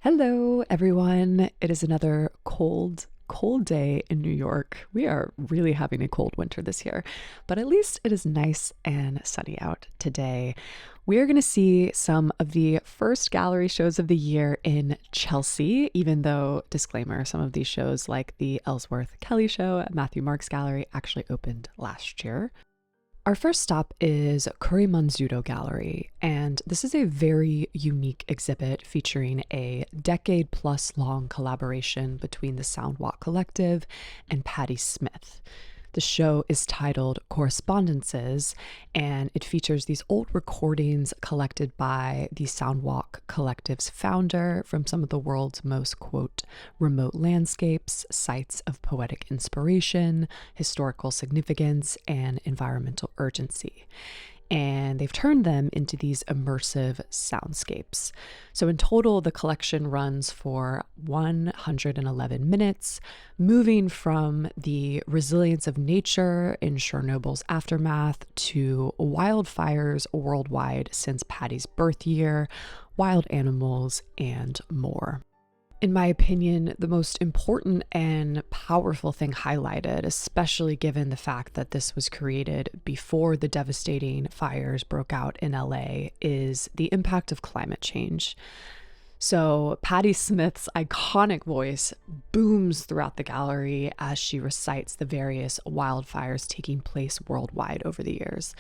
Hello, everyone. It is another cold day in New York. We are really having a cold winter this year, but at least it is nice and sunny out today. We are going to see some of the first gallery shows of the year in Chelsea, even though, disclaimer, some of these shows, like the Ellsworth Kelly show at Matthew Mark's gallery, actually opened last year. Our first stop is Kurimanzutto Gallery, and this is a very unique exhibit featuring a decade-plus long collaboration between the Soundwalk Collective and Patti Smith. The show is titled Correspondences, and it features these old recordings collected by the Soundwalk Collective's founder from some of the world's most, quote, remote landscapes, sites of poetic inspiration, historical significance, and environmental urgency. And they've turned them into these immersive soundscapes. So in total, the collection runs for 111 minutes, moving from the resilience of nature in Chernobyl's aftermath to wildfires worldwide since Patti's birth year, wild animals, and more. In my opinion, the most important and powerful thing highlighted, especially given the fact that this was created before the devastating fires broke out in LA, is the impact of climate change. So Patti Smith's iconic voice booms throughout the gallery as she recites the various wildfires taking place worldwide over the years.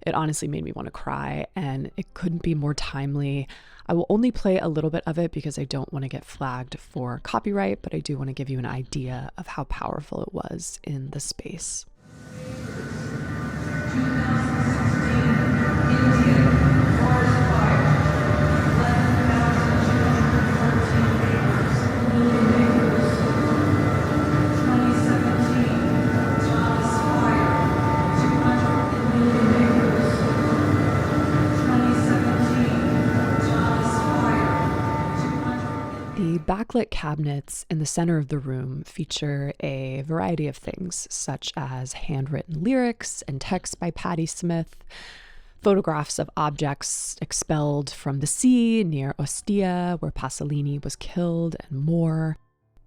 It honestly made me want to cry, and it couldn't be more timely. I will only play a little bit of it because I don't want to get flagged for copyright, but I do want to give you an idea of how powerful it was in the space. The backlit cabinets in the center of the room feature a variety of things, such as handwritten lyrics and texts by Patti Smith, photographs of objects expelled from the sea near Ostia, where Pasolini was killed, and more.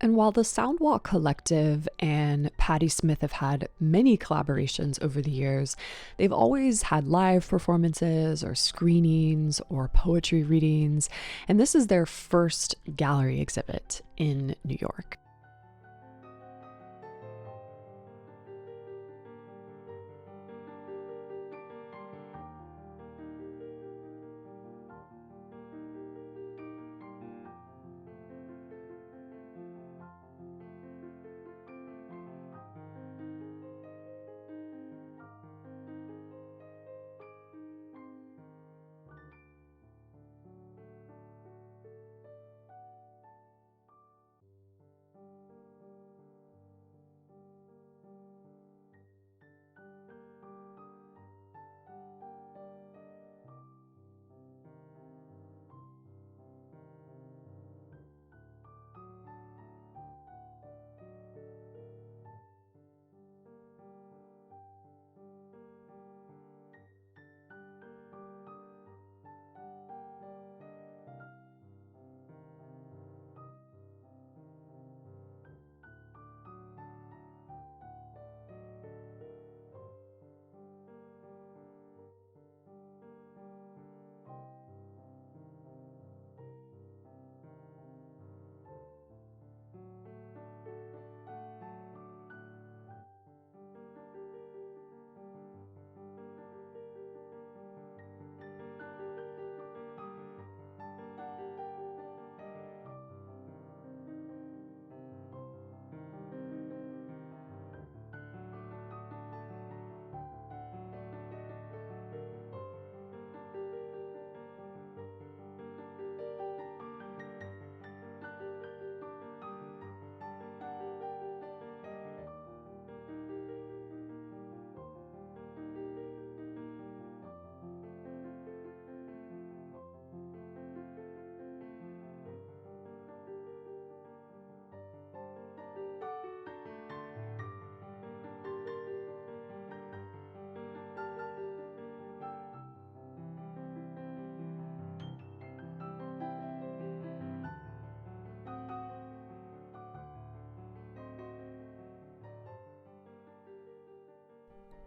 And while the Soundwalk Collective and Patti Smith have had many collaborations over the years, they've always had live performances or screenings or poetry readings, and this is their first gallery exhibit in New York.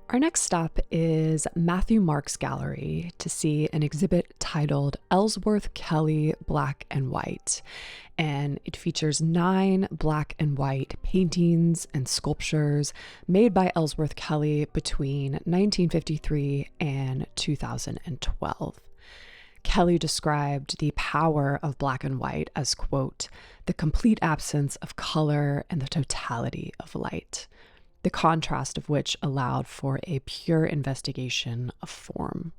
Our next stop is Matthew Mark's gallery to see an exhibit titled Ellsworth Kelly Black and White. And it features 9 black and white paintings and sculptures made by Ellsworth Kelly between 1953 and 2012. Kelly described the power of black and white as, quote, the complete absence of color and the totality of light, the contrast of which allowed for a pure investigation of form.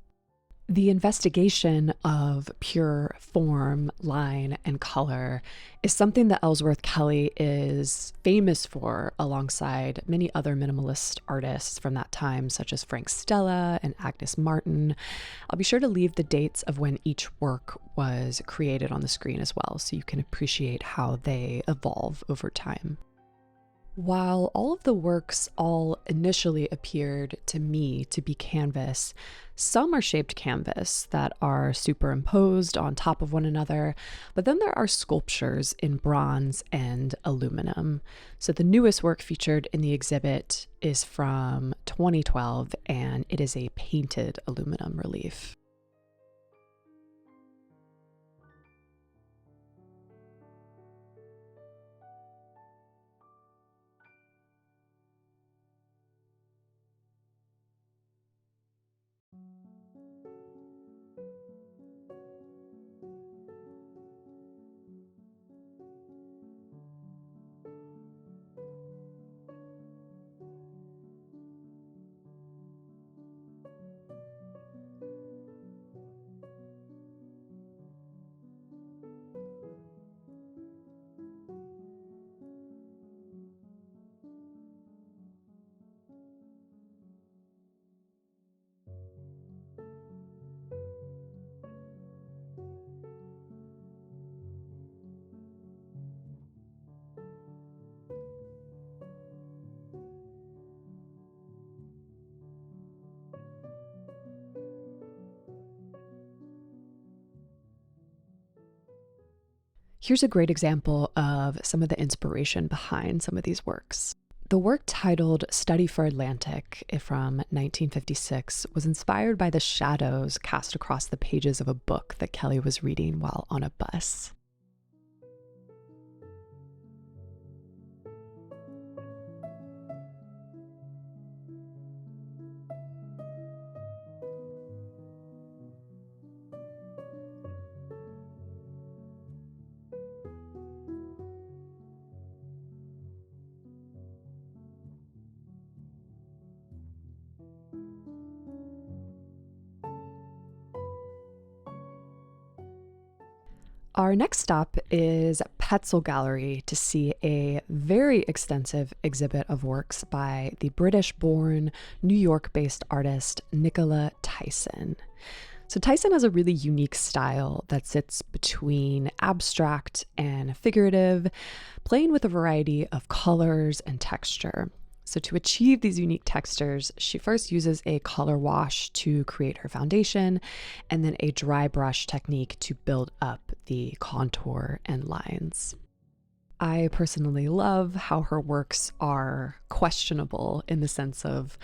The investigation of pure form, line, and color is something that Ellsworth Kelly is famous for alongside many other minimalist artists from that time, such as Frank Stella and Agnes Martin. I'll be sure to leave the dates of when each work was created on the screen as well, so you can appreciate how they evolve over time. While all of the works all initially appeared to me to be canvas, some are shaped canvas that are superimposed on top of one another, but then there are sculptures in bronze and aluminum. So the newest work featured in the exhibit is from 2012, and it is a painted aluminum relief. Here's a great example of some of the inspiration behind some of these works. The work titled Study for Atlantic from 1956 was inspired by the shadows cast across the pages of a book that Kelly was reading while on a bus. Our next stop is Petzel Gallery to see a very extensive exhibit of works by the British-born, New York-based artist Nicola Tyson. So Tyson has a really unique style that sits between abstract and figurative, playing with a variety of colors and texture. So to achieve these unique textures, she first uses a color wash to create her foundation, and then a dry brush technique to build up the contour and lines. I personally love how her works are questionable in the sense of,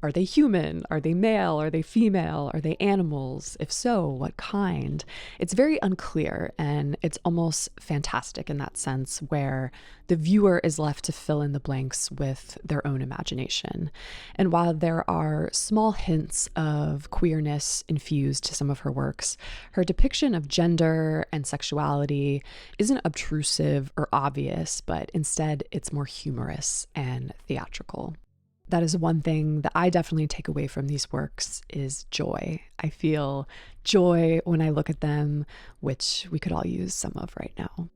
are they human? Are they male? Are they female? Are they animals? If so, what kind? It's very unclear, and it's almost fantastic in that sense, where the viewer is left to fill in the blanks with their own imagination. And while there are small hints of queerness infused to some of her works, her depiction of gender and sexuality isn't obtrusive or obvious, but instead it's more humorous and theatrical. That is one thing that I definitely take away from these works is joy. I feel joy when I look at them, which we could all use some of right now.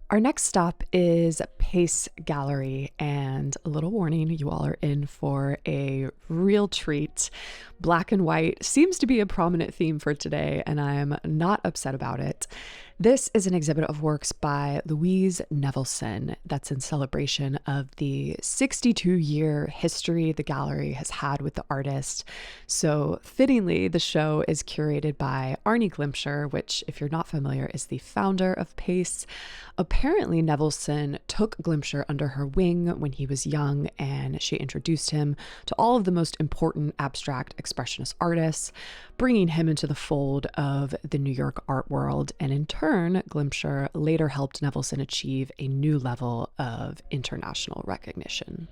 Our next stop is Pace Gallery, and a little warning, you all are in for a real treat. Black and white seems to be a prominent theme for today, and I'm not upset about it. This is an exhibit of works by Louise Nevelson that's in celebration of the 62-year history the gallery has had with the artist. So fittingly, the show is curated by Arnie Glimcher, which, if you're not familiar, is the founder of Pace. Apparently, Nevelson took Glimcher under her wing when he was young, and she introduced him to all of the most important abstract expressionist artists, bringing him into the fold of the New York art world. And in turn, Glimcher later helped Nevelson achieve a new level of international recognition.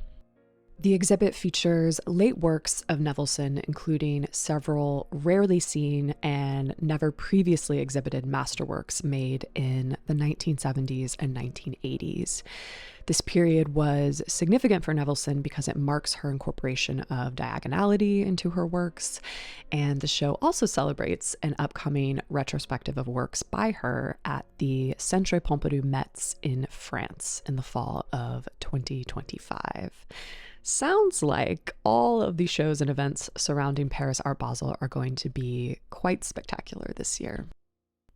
The exhibit features late works of Nevelson, including several rarely seen and never previously exhibited masterworks made in the 1970s and 1980s. This period was significant for Nevelson because it marks her incorporation of diagonality into her works, and the show also celebrates an upcoming retrospective of works by her at the Centre Pompidou Metz in France in the fall of 2025. Sounds like all of the shows and events surrounding Paris Art Basel are going to be quite spectacular this year.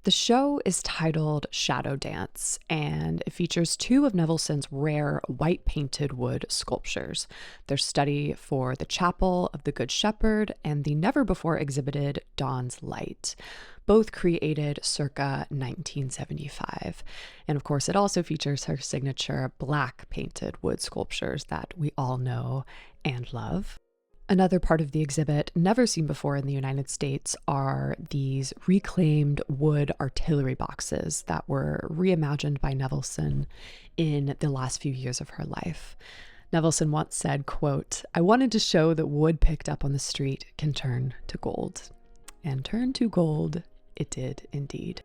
The show is titled Shadow Dance, and it features two of Nevelson's rare white painted wood sculptures, their study for the Chapel of the Good Shepherd and the never before exhibited Dawn's Light, both created circa 1975. And of course, it also features her signature black painted wood sculptures that we all know and love. Another part of the exhibit, never seen before in the United States, are these reclaimed wood artillery boxes that were reimagined by Nevelson in the last few years of her life. Nevelson once said, quote, "I wanted to show that wood picked up on the street can turn to gold." And turn to gold it did indeed.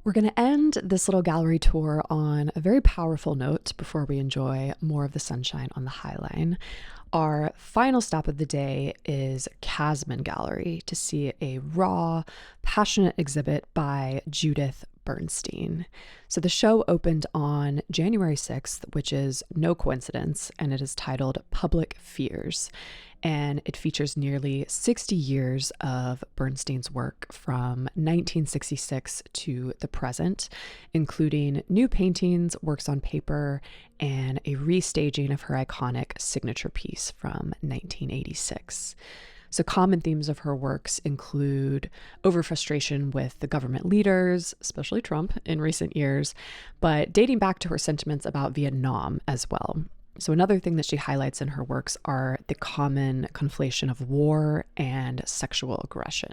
We're going to end this little gallery tour on a very powerful note before we enjoy more of the sunshine on the High Line. Our final stop of the day is Kasmin Gallery to see a raw, passionate exhibit by Judith Bernstein. So the show opened on January 6th, which is no coincidence, and it is titled Public Fears. And it features nearly 60 years of Bernstein's work from 1966 to the present, including new paintings, works on paper, and a restaging of her iconic signature piece from 1986. So common themes of her works include over-frustration with the government leaders, especially Trump in recent years, but dating back to her sentiments about Vietnam as well. So another thing that she highlights in her works are the common conflation of war and sexual aggression.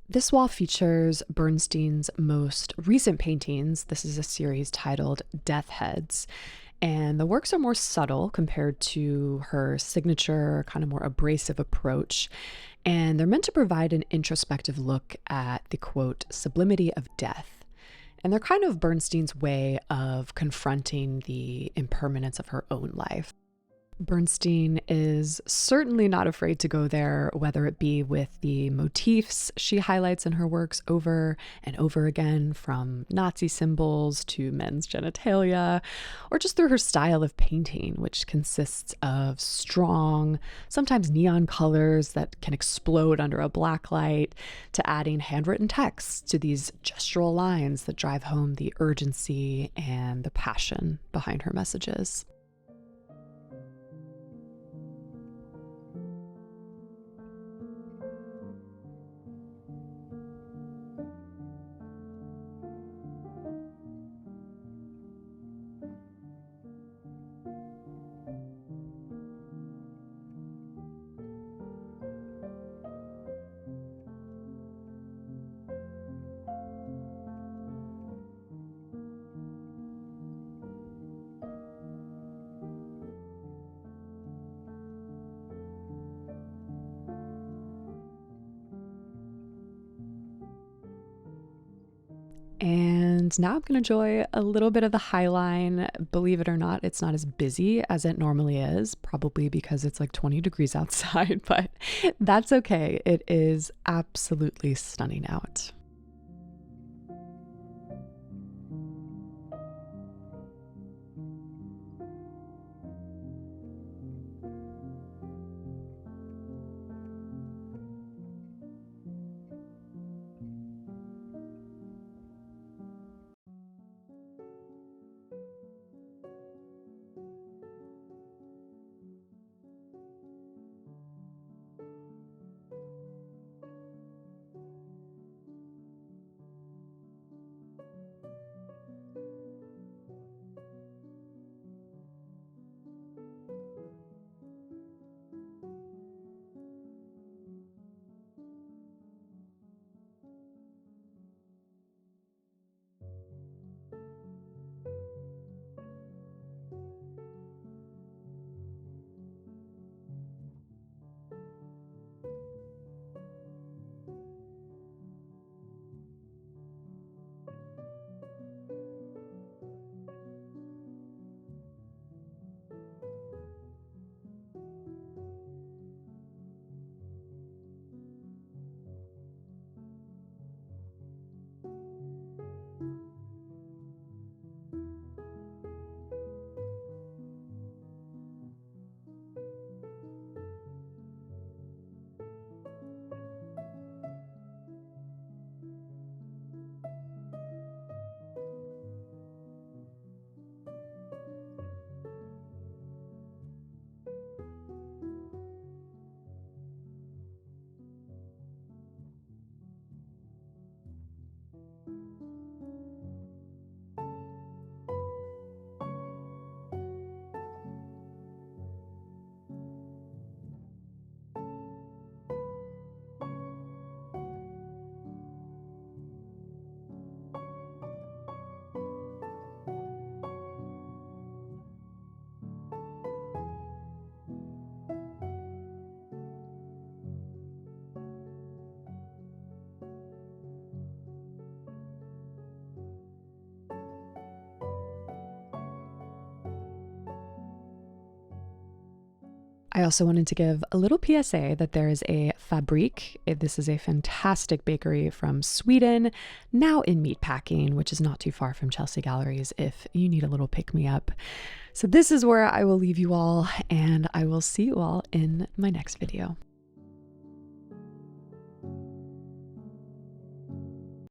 This wall features Bernstein's most recent paintings. This is a series titled Death Heads, and the works are more subtle compared to her signature, kind of more abrasive approach, and they're meant to provide an introspective look at the, quote, sublimity of death. And they're kind of Bernstein's way of confronting the impermanence of her own life. Bernstein is certainly not afraid to go there, whether it be with the motifs she highlights in her works over and over again, from Nazi symbols to men's genitalia, or just through her style of painting, which consists of strong, sometimes neon colors that can explode under a black light, to adding handwritten texts to these gestural lines that drive home the urgency and the passion behind her messages. And now I'm going to enjoy a little bit of the High Line. Believe it or not, it's not as busy as it normally is, probably because it's like 20 degrees outside, but that's okay. It is absolutely stunning out. I also wanted to give a little PSA that there is a Fabrik. This is a fantastic bakery from Sweden, now in meatpacking, which is not too far from Chelsea Galleries if you need a little pick-me-up. So this is where I will leave you all, and I will see you all in my next video.